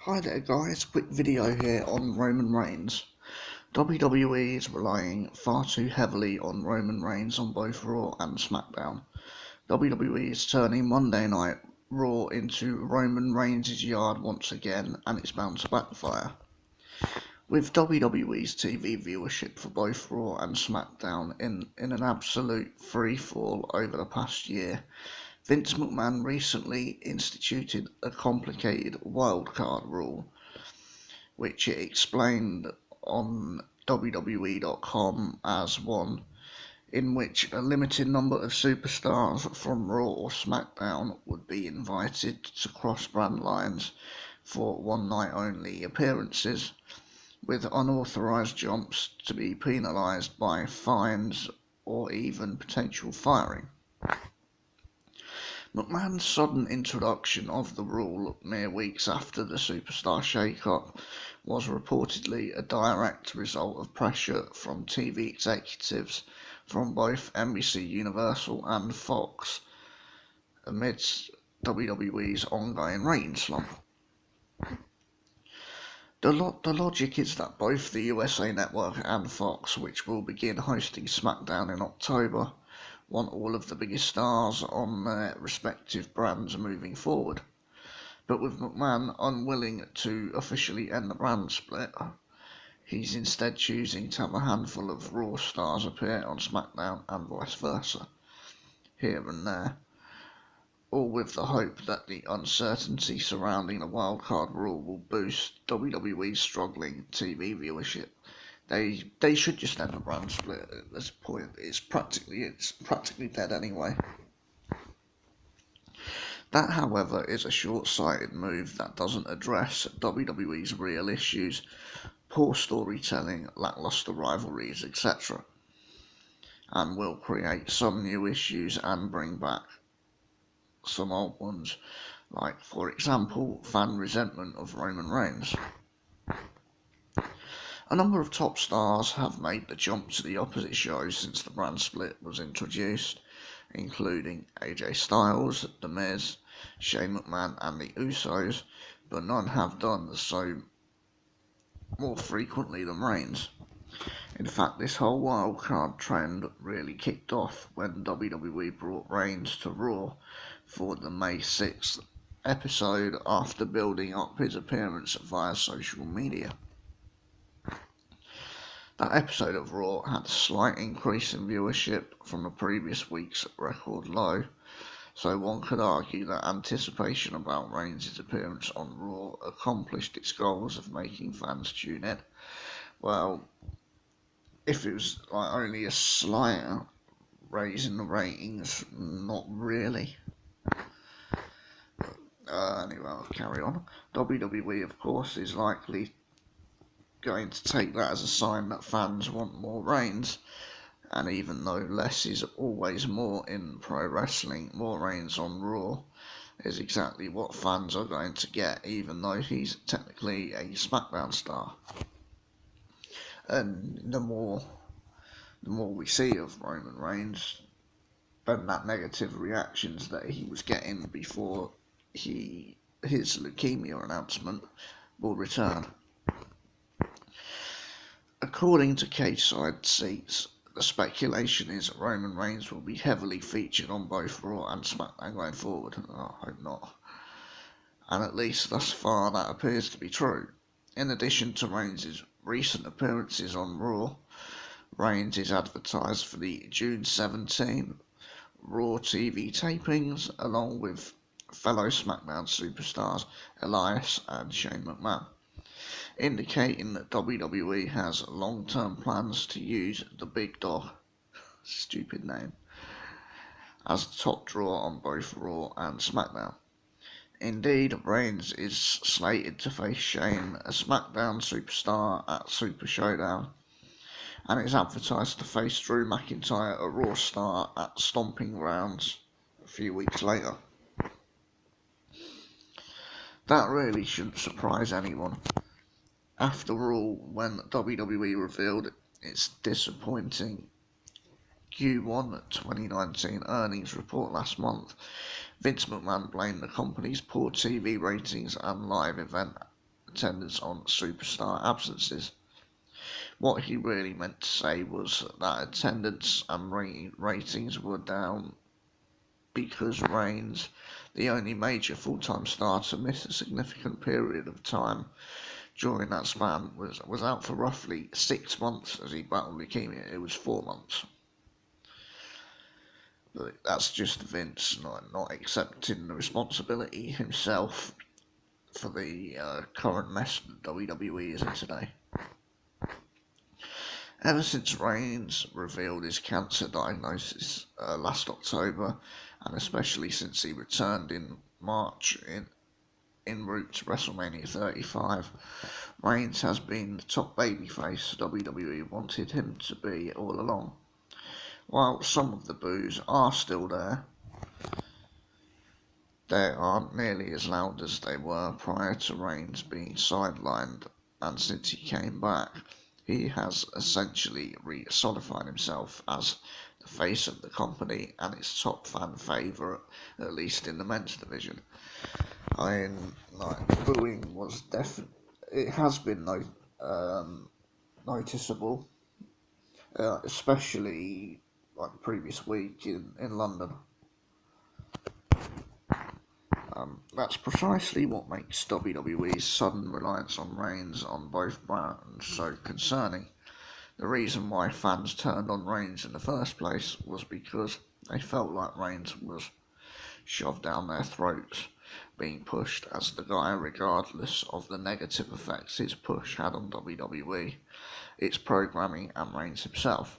Hi there guys, quick video here on Roman Reigns. WWE is relying far too heavily on Roman Reigns on both Raw and SmackDown. WWE is turning Monday Night Raw into Roman Reigns' yard once again, and it's bound to backfire. With WWE's TV viewership for both Raw and SmackDown in an absolute freefall over the past year, Vince McMahon recently instituted a complicated wildcard rule, which it explained on WWE.com as one in which a limited number of superstars from Raw or SmackDown would be invited to cross brand lines for one night only appearances, with unauthorized jumps to be penalized by fines or even potential firing. McMahon's sudden introduction of the rule mere weeks after the Superstar shake-up was reportedly a direct result of pressure from TV executives from both NBC Universal and Fox amidst WWE's ongoing ratings slump. The logic is that both the USA Network and Fox, which will begin hosting SmackDown in October, want all of the biggest stars on their respective brands moving forward. But with McMahon unwilling to officially end the brand split, he's instead choosing to have a handful of Raw stars appear on SmackDown and vice versa, here and there, all with the hope that the uncertainty surrounding the wildcard rule will boost WWE's struggling TV viewership. They should just end the brand split at this point. It's practically dead anyway. That, however, is a short-sighted move that doesn't address WWE's real issues: poor storytelling, lackluster rivalries, etc., and will create some new issues and bring back some old ones, like, for example, fan resentment of Roman Reigns. A number of top stars have made the jump to the opposite show since the brand split was introduced, including AJ Styles, The Miz, Shane McMahon and the Usos, but none have done so more frequently than Reigns. In fact, this whole wildcard trend really kicked off when WWE brought Reigns to Raw for the May 6th episode after building up his appearance via social media. That episode of Raw had a slight increase in viewership from the previous week's record low, so one could argue that anticipation about Reigns' appearance on Raw accomplished its goals of making fans tune in. Well, if it was only a slight raise in the ratings, not really. Anyway, I'll carry on. WWE, of course, is likely going to take that as a sign that fans want more Reigns, and even though less is always more in pro wrestling, more Reigns on Raw is exactly what fans are going to get, even though he's technically a SmackDown star. And the more we see of Roman Reigns, and that negative reactions that he was getting before his leukemia announcement will return. According to cage-side seats, the speculation is that Roman Reigns will be heavily featured on both Raw and SmackDown going forward. I hope not. And at least thus far that appears to be true. In addition to Reigns' recent appearances on Raw, Reigns is advertised for the June 17 Raw TV tapings, along with fellow SmackDown superstars Elias and Shane McMahon, indicating that WWE has long-term plans to use the Big Dog, stupid name, as the top draw on both Raw and SmackDown. Indeed, Reigns is slated to face Shane, a SmackDown superstar, at Super Showdown, and is advertised to face Drew McIntyre, a Raw star, at Stomping Grounds a few weeks later. That really shouldn't surprise anyone. After all, when WWE revealed its disappointing Q1 2019 earnings report last month, Vince McMahon blamed the company's poor TV ratings and live event attendance on superstar absences. What he really meant to say was that attendance and ratings were down because Reigns, the only major full-time star to miss a significant period of time during that span, was out for roughly 6 months as he battled leukemia. It was 4 months. But that's just Vince not accepting the responsibility himself for the current mess that WWE is in today. Ever since Reigns revealed his cancer diagnosis last October, and especially since he returned in March en route to WrestleMania 35, Reigns has been the top babyface WWE wanted him to be all along. While some of the boos are still there, they aren't nearly as loud as they were prior to Reigns being sidelined, and since he came back, he has essentially re-solidified himself as the face of the company and its top fan favourite, at least in the men's division. Booing was definitely, it has been noticeable, especially like the previous week in London. That's precisely what makes WWE's sudden reliance on Reigns on both brands so concerning. The reason why fans turned on Reigns in the first place was because they felt like Reigns was shoved down their throats, being pushed as the guy regardless of the negative effects his push had on WWE, its programming and Reigns himself.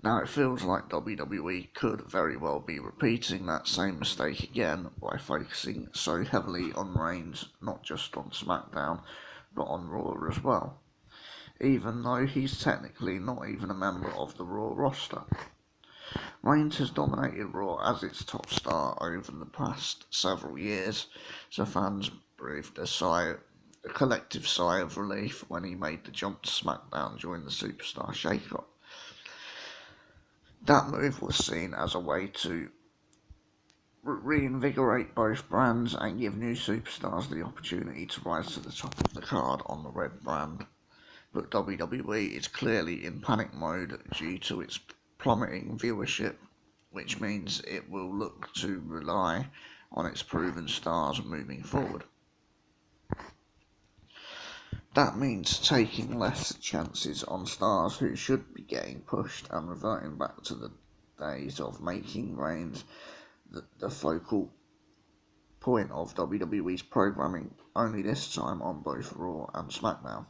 Now it feels like WWE could very well be repeating that same mistake again by focusing so heavily on Reigns, not just on SmackDown, but on Raw as well, even though he's technically not even a member of the Raw roster. Reigns has dominated Raw as its top star over the past several years, so fans breathed a collective sigh of relief when he made the jump to SmackDown during the Superstar Shake-Up. That move was seen as a way to reinvigorate both brands and give new superstars the opportunity to rise to the top of the card on the red brand. But WWE is clearly in panic mode due to its plummeting viewership, which means it will look to rely on its proven stars moving forward. That means taking less chances on stars who should be getting pushed and reverting back to the days of making Reigns the focal point of WWE's programming, only this time on both Raw and SmackDown.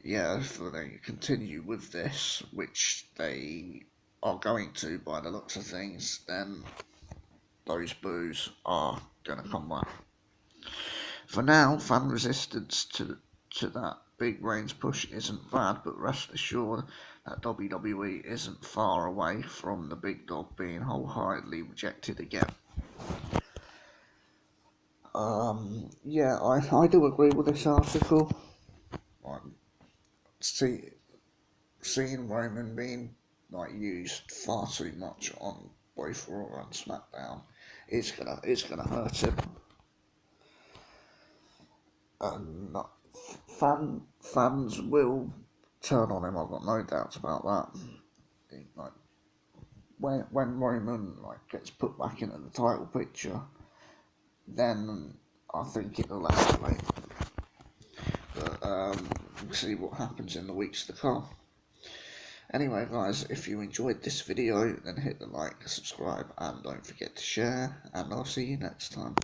Yeah, if they continue with this, which they are going to by the looks of things, then those boos are going to come back. For now, fan resistance to that big Reigns push isn't bad, but rest assured that WWE isn't far away from the big dog being wholeheartedly rejected again. I do agree with this article. Seeing Roman being used far too much on both Raw and SmackDown, it's gonna hurt him. And fans will turn on him. I've got no doubts about that. When Roman gets put back into the title picture, then I think it'll escalate. But we'll see what happens in the weeks to come. Anyway, guys, if you enjoyed this video, then hit the like, subscribe, and don't forget to share. And I'll see you next time.